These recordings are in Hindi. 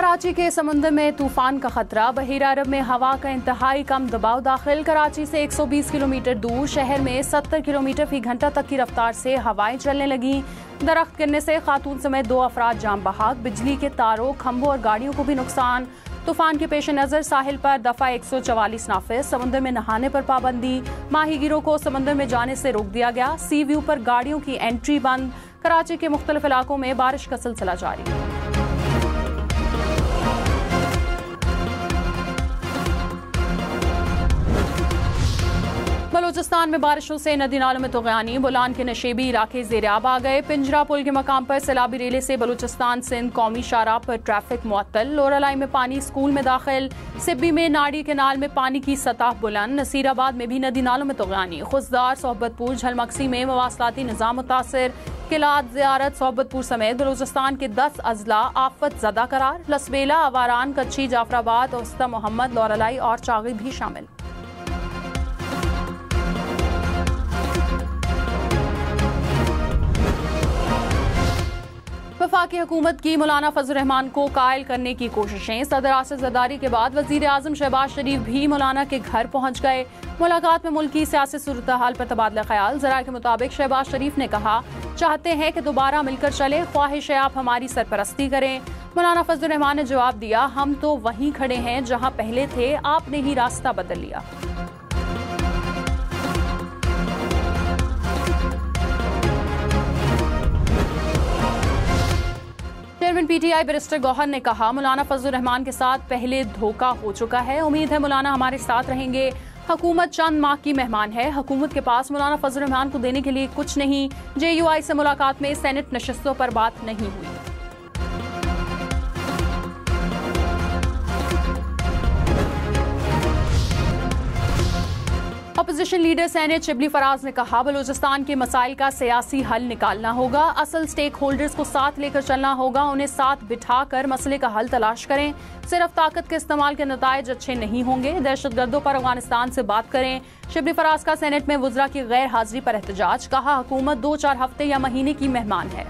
कराची के समुंदर में तूफान का खतरा। बहीरा अरब में हवा का इंतहाई कम दबाव दाखिल। कराची से 120 किलोमीटर दूर शहर में 70 किलोमीटर फी घंटा तक की रफ्तार से हवाएं चलने लगी। दरख्त गिरने से खातून समेत 2 अफराद जान बहक। बिजली के तारों, खंभों और गाड़ियों को भी नुकसान। तूफान के पेश नज़र साहिल पर दफा 144 नाफिज। समुद्र में नहाने पर पाबंदी। माहीगीरों को समुद्र में जाने से रोक दिया गया। सी व्यू पर गाड़ियों की एंट्री बंद। कराची के मुख्तलिफ इलाकों में बारिश का सिलसिला जारी। बलूचिस्तान में बारिशों से नदी नालों में तुग़यानी। बोलान के नशेबी इलाके ज़ेर-आब आ गए। पिंजरा पुल के मकाम पर सैलाबी रेले से बलूचिस्तान सिंध कौमी शाहराह पर ट्रैफिक मुअत्तल। लोरालाई में पानी स्कूल में दाखिल। सिब्बी में नाड़ी केनाल में पानी की सतह बुलंद। नसीराबाद में भी नदी नालों में तुग़यानी। खुशदार, सोहबतपुर, झलमक्सी में मवासलाती निज़ाम मुतासिर। किलात, ज़ियारत, सोहबतपुर समेत बलूचिस्तान के 10 अजला आफत ज़दा करार। लसबेला, आवारान, कच्ची, जाफराबाद, उस्ता मोहम्मद, लोरालाई और चागी भी शामिल। वफाकी हुकूमत की मौलाना फजल रहमान को कायल करने की कोशिशें। सदर आसिफ ज़रदारी के बाद वज़ीर आज़म शहबाज शरीफ भी मौलाना के घर पहुँच गए। मुलाकात में मुल्क की सियासी सूरत हाल पर तबादला ख्याल। ज़राए के मुताबिक शहबाज शरीफ ने कहा, चाहते हैं कि दोबारा मिलकर चले, ख्वाहिश है आप हमारी सरपरस्ती करें। मौलाना फजल रहमान ने जवाब दिया, हम तो वहीं खड़े हैं जहाँ पहले थे, आपने ही रास्ता बदल लिया। चेयरमैन पीटीआई बैरिस्टर गौहर ने कहा, मौलाना फजल रहमान के साथ पहले धोखा हो चुका है। उम्मीद है मौलाना हमारे साथ रहेंगे। हुकूमत चंद माह की मेहमान है। हुकूमत के पास मौलाना फजल रहमान को देने के लिए कुछ नहीं। JUI से मुलाकात में सेनेट नशिस्तों पर बात नहीं हुई। Opposition leader senate Shibli Faraz ने कहा, बलूचिस्तान के मसाइल का सियासी हल निकालना होगा। असल स्टेक होल्डर्स को साथ लेकर चलना होगा। उन्हें साथ बिठाकर मसले का हल तलाश करें। सिर्फ ताकत के इस्तेमाल के नताइज अच्छे नहीं होंगे। दहशतगर्दों पर अफगानिस्तान से बात करें। शिबली फराज का सेनेट में वुज़रा की गैर हाजिरी पर एहतजाज। कहा, हुकूमत 2-4 हफ्ते या महीने की मेहमान है।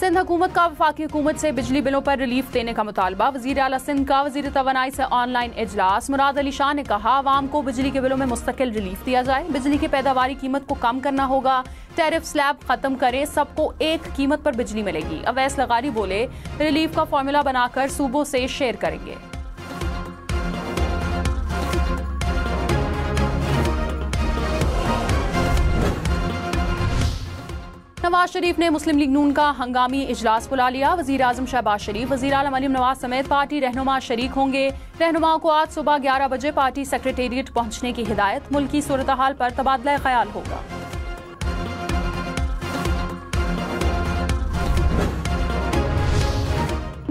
सिंध हुकूमत का वफाकी हुकूमत से बिजली बिलों पर रिलीफ देने का मुतालबा। वज़ीर आला सिंध का वज़ीर तवानाई से ऑनलाइन इजलास। मुराद अली शाह ने कहा, आवाम को बिजली के बिलों में मुस्तकिल रिलीफ दिया जाए। बिजली की पैदावारी कीमत को कम करना होगा। टैरिफ स्लैब खत्म करें, सबको एक कीमत पर बिजली मिलेगी। अवैस लगारी बोले, रिलीफ का फॉर्मूला बनाकर सूबों से शेयर करेंगे। नवाज शरीफ ने मुस्लिम लीग नून का हंगामी इजलास बुला लिया। वज़ीर आज़म शहबाज शरीफ, वज़ीर आला मरीम नवाज समेत पार्टी रहनुमा शरीक होंगे। रहनुमाओं को आज सुबह 11 बजे पार्टी सेक्रेटेरिएट पहुंचने की हिदायत। मुल्क की सूरत हाल पर तबादला ख्याल होगा।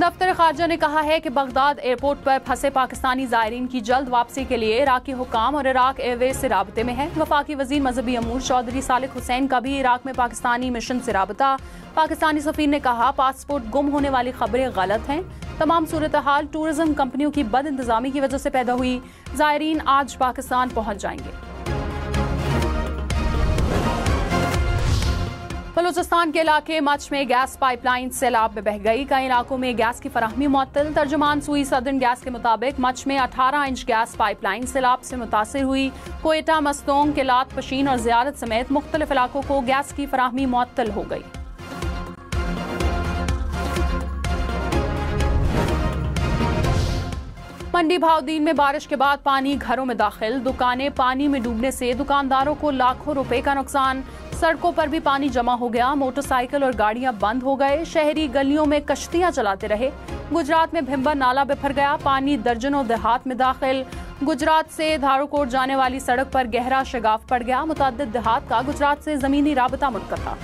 दफ्तर खारजा ने कहा है कि बगदाद एयरपोर्ट पर फंसे पाकिस्तानी ज़ायरीन की जल्द वापसी के लिए इराकी हुकाम और इराक एयरवेज से राबते में है। वफाकी वज़ीर मजहबी अमूर चौधरी सालिक हुसैन का भी इराक में पाकिस्तानी मिशन से राबता। पाकिस्तानी सफ़ीर ने कहा, पासपोर्ट गुम होने वाली खबरें गलत हैं। तमाम सूरत हाल टूरिज्म कंपनियों की बद इंतजामी की वजह से पैदा हुई। ज़ायरीन आज पाकिस्तान पहुँच जाएंगे। बलूचिस्तान के इलाके मच में गैस पाइपलाइन सैलाब में बह गई। कई इलाकों में गैस की फराहमी मुअत्तल। तर्जुमान सुई सदर्न गैस के मुताबिक मच में 18 इंच गैस पाइपलाइन सैलाब से मुतासिर हुई। कोयटा, मस्तोंग, किलात, पशीन और ज़ियारत समेत मुख्तलिफ इलाकों को गैस की फराहमी मुअत्तल हो गई। मंडी भावदीन में बारिश के बाद पानी घरों में दाखिल। दुकानें पानी में डूबने से दुकानदारों को लाखों रुपए का नुकसान। सड़कों पर भी पानी जमा हो गया। मोटरसाइकिल और गाड़ियां बंद हो गए। शहरी गलियों में कश्तियां चलाते रहे। गुजरात में भिम्बर नाला बिफर गया। पानी दर्जनों देहात में दाखिल। गुजरात से धारूकोट जाने वाली सड़क पर गहरा शगाफ पड़ गया। मुतअद्दिद देहात का गुजरात से जमीनी राबता मुनक़ता।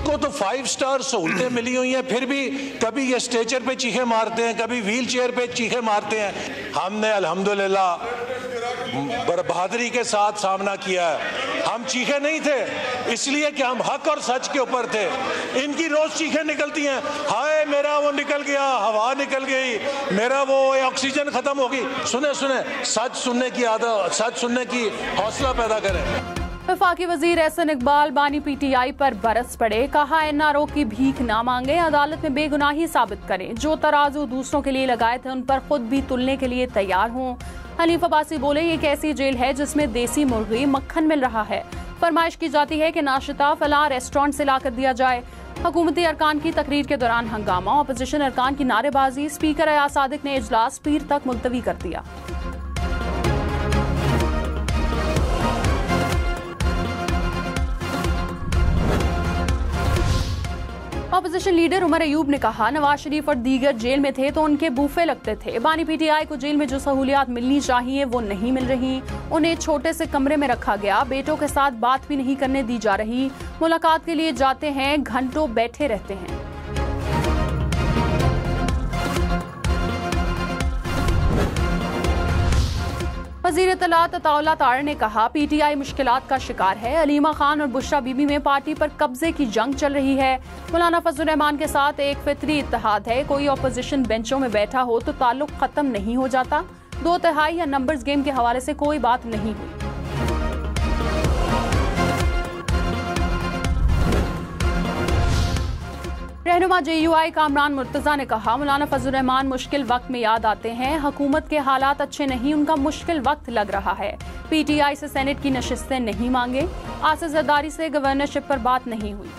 को तो 5 स्टार सहूलतें मिली हुई हैं, फिर भी कभी ये स्ट्रेचर पे चीखे मारते हैं, कभी व्हील चेयर पे चीखे मारते हैं। हमने अल्हम्दुलिल्लाह बहादुरी के साथ सामना किया है। हम चीखे नहीं थे इसलिए कि हम हक और सच के ऊपर थे। इनकी रोज चीखें निकलती हैं, हाय मेरा वो निकल गया, हवा निकल गई, मेरा वो ऑक्सीजन खत्म हो गई। सुने सुने, सच सुनने की आदत, सच सुनने की हौसला पैदा करें। वफाकी वजीर एहसन इकबाल बानी PTI पर बरस पड़े, कहा NRO की भीख ना मांगे, अदालत में बेगुनाही साबित करें, जो तराजू दूसरों के लिए लगाए थे उन पर खुद भी तुलने के लिए तैयार हों। हनीफ अब्बासी बोले, ये एक ऐसी जेल है जिसमें देसी मुर्गी मक्खन मिल रहा है। फरमाइश की जाती है कि नाश्ता फलां रेस्टोरेंट से लाकर दिया जाए। हुकूमती अरकान की तकरीर के दौरान हंगामा, अपोजिशन अरकान की नारेबाजी, स्पीकर अयाज सादिक ने इजलास पीर तक मुलतवी कर दिया। अपोजिशन लीडर उमर अयूब ने कहा, नवाज शरीफ और दीगर जेल में थे तो उनके बूफे लगते थे। बानी PTI को जेल में जो सहूलियात मिलनी चाहिए वो नहीं मिल रही। उन्हें छोटे से कमरे में रखा गया, बेटों के साथ बात भी नहीं करने दी जा रही। मुलाकात के लिए जाते हैं, घंटों बैठे रहते हैं। वज़ीर इत्तलात अताउल्लाह तार ने कहा, PTI मुश्किलात का शिकार है। अलीमा खान और बुशरा बीबी में पार्टी पर कब्जे की जंग चल रही है। मौलाना फजल रहमान के साथ एक फितरी इत्तेहाद है। कोई अपोजिशन बेंचों में बैठा हो तो ताल्लुक खत्म नहीं हो जाता। 2/3 या नंबर्स गेम के हवाले से कोई बात नहीं हुई। रहनुमा JUI कामरान मुर्तजा ने कहा, मौलाना फजल रहमान मुश्किल वक्त में याद आते हैं। हुकूमत के हालात अच्छे नहीं, उनका मुश्किल वक्त लग रहा है। PTI से सेनेट की नशिस्तें नहीं मांगे। आसिफ जरदारी से गवर्नरशिप पर बात नहीं हुई।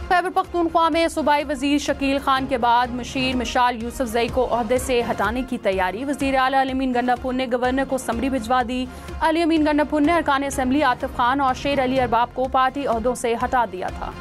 खैबर पख्तूनख्वा में सूबाई वजीर शकील खान के बाद मुशीर मिशाल यूसुफजई को ओहदे से हटाने की तैयारी। वजीर आला अली अमीन गंडापुर ने गवर्नर को समरी भिजवा दी। अली अमीन गंडापुर ने अरकान असेंबली आतिफ खान और शेर अली अरबाब को पार्टी ओहदों से हटा दिया था।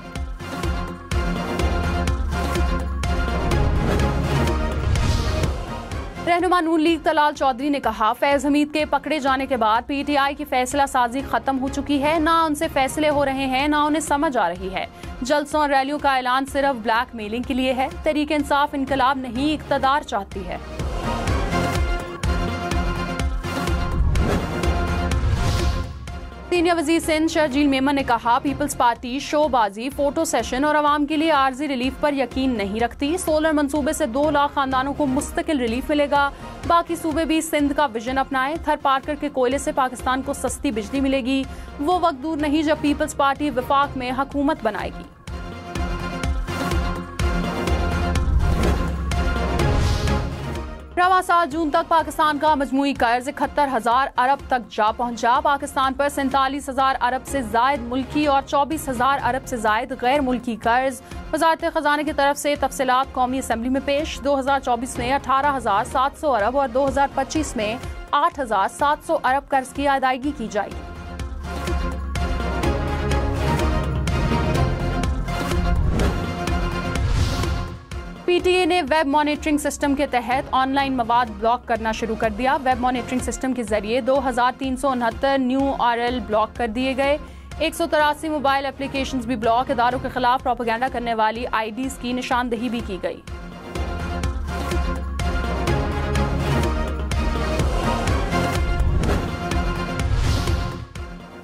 रहनुमा नून लीग तलाल चौधरी ने कहा, फैज हमीद के पकड़े जाने के बाद PTI की फैसला साजी खत्म हो चुकी है। ना उनसे फैसले हो रहे हैं, ना उन्हें समझ आ रही है। जलसों और रैलियों का ऐलान सिर्फ ब्लैक मेलिंग के लिए है। तहरीक इंसाफ इनकलाब नहीं, इक़्तिदार चाहती है। सीनियर वजीर सिंध शर्जील मेमन ने कहा, पीपल्स पार्टी शोबाजी, फोटो सेशन और आवाम के लिए आर्जी रिलीफ पर यकीन नहीं रखती। सोलर मंसूबे से 2 लाख खानदानों को मुस्तकिल रिलीफ मिलेगा। बाकी सूबे भी सिंध का विजन अपनाएं। थर पार्कर के कोयले से पाकिस्तान को सस्ती बिजली मिलेगी। वो वक्त दूर नहीं जब पीपल्स पार्टी वफाक में हुकूमत बनाएगी। रवां साल जून तक पाकिस्तान का मजमूई कर्ज 71,000 अरब तक जा पहुंचा। पाकिस्तान पर 47,000 अरब से जायद मुल्की और 24,000 अरब से जायद गैर मुल्की कर्ज। वज़ारत ख़ज़ाना की तरफ से तफसीलात कौमी असम्बली में पेश। 2024 में 18,700 अरब और 2025 में 8,700 अरब कर्ज की अदायगी की जाएगी। PTA ने वेब मॉनिटरिंग सिस्टम के तहत ऑनलाइन मवाद ब्लॉक करना शुरू कर दिया। वेब मॉनिटरिंग सिस्टम के जरिए 2369 न्यू URL ब्लॉक कर दिए गए। 183 मोबाइल एप्लीकेशंस भी ब्लॉक। इदारों के खिलाफ प्रोपेगेंडा करने वाली IDs की निशानदेही भी की गई।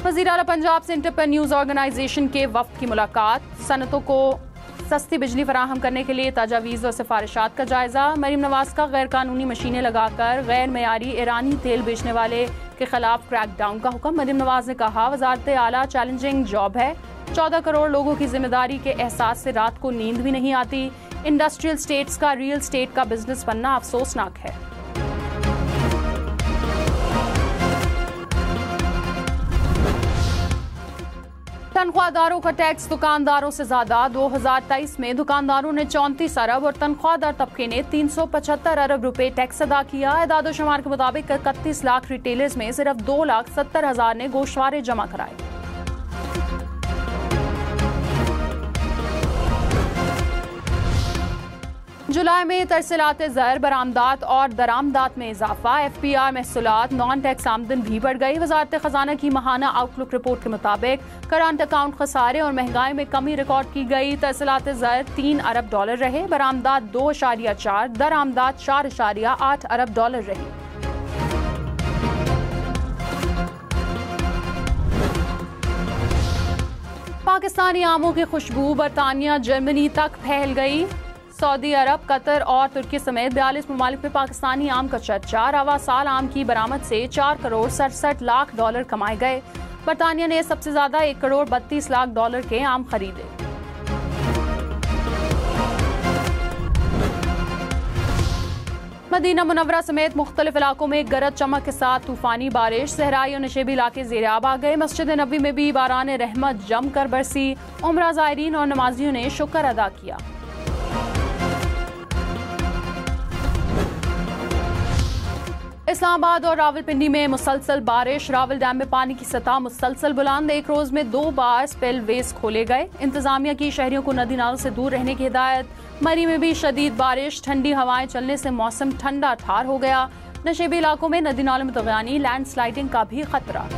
वज़ीर आला पंजाब से एंटरप्रेन्योर्स ऑर्गेनाइजेशन के वफ्द की मुलाकात। सनतों को सस्ती बिजली फराहम करने के लिए तजावीज़ और सिफारिशात का जायजा। मरीम नवाज का गैर कानूनी मशीनें लगाकर गैर मयारी ईरानी तेल बेचने वाले के खिलाफ क्रैकडाउन का हुक्म। मरीम नवाज ने कहा, वज़ारत आला चैलेंजिंग जॉब है। 14 करोड़ लोगों की जिम्मेदारी के एहसास से रात को नींद भी नहीं आती। इंडस्ट्रियल स्टेट्स का रियल स्टेट का बिजनेस बनना अफसोसनाक है। तनख्वाहदारों का टैक्स दुकानदारों से ज्यादा। 2023 में दुकानदारों ने 34 अरब और तनख्वाहदार तबके ने 375 अरब रुपए टैक्स अदा किया। एदाद-ओ-शुमार के मुताबिक 31 लाख रिटेलर्स में सिर्फ 2,70,000 ने गोशवारे जमा कराए। जुलाई में तरसीलात ज़र, बरामदात और दरामदात में इजाफा। FPR महसूलात नॉन टैक्स आमदन भी बढ़ गई। वजारत खजाना की माहाना आउटलुक रिपोर्ट के मुताबिक करंट अकाउंट खसारे और महंगाई में कमी रिकॉर्ड की गई। तरसीलात ज़र $3 अरब रहे, बरामदात 2.4, दरामदात $4.8 अरब रही। पाकिस्तानी आमों की खुशबू बरतानिया, जर्मनी तक फैल गई। सऊदी अरब, कतर और तुर्की समेत 42 ममालिक में पाकिस्तानी आम का चर्चा। रवा साल आम की बरामद से $4 करोड़ 67 लाख कमाए गए। बरतानिया ने सबसे ज्यादा $1 करोड़ 32 लाख के आम खरीदे। मदीना मुनव्वरा समेत मुख्तलिफ इलाकों में गरज चमक के साथ तूफानी बारिश। सहराई और नशेबी इलाके ज़ेर-आब आ गए। मस्जिद नबी में भी बारान रहमत जमकर बरसी। उम्रा ज़ायरीन और नमाजियों ने शुक्र अदा किया। इस्लामाबाद और रावलपिंडी में मुसलसल बारिश। रावल डैम में पानी की सतह मुसलसल बुलंद। एक रोज में 2 बार स्पिल वेज खोले गए। इंतजामिया की शहरियों को नदी नालों से दूर रहने की हिदायत। मरी में भी शदीद बारिश, ठंडी हवाएं चलने से मौसम ठंडा ठार हो गया। नशेबी इलाकों में नदी नालों में तगयानी, लैंडस्लाइडिंग का भी खतरा।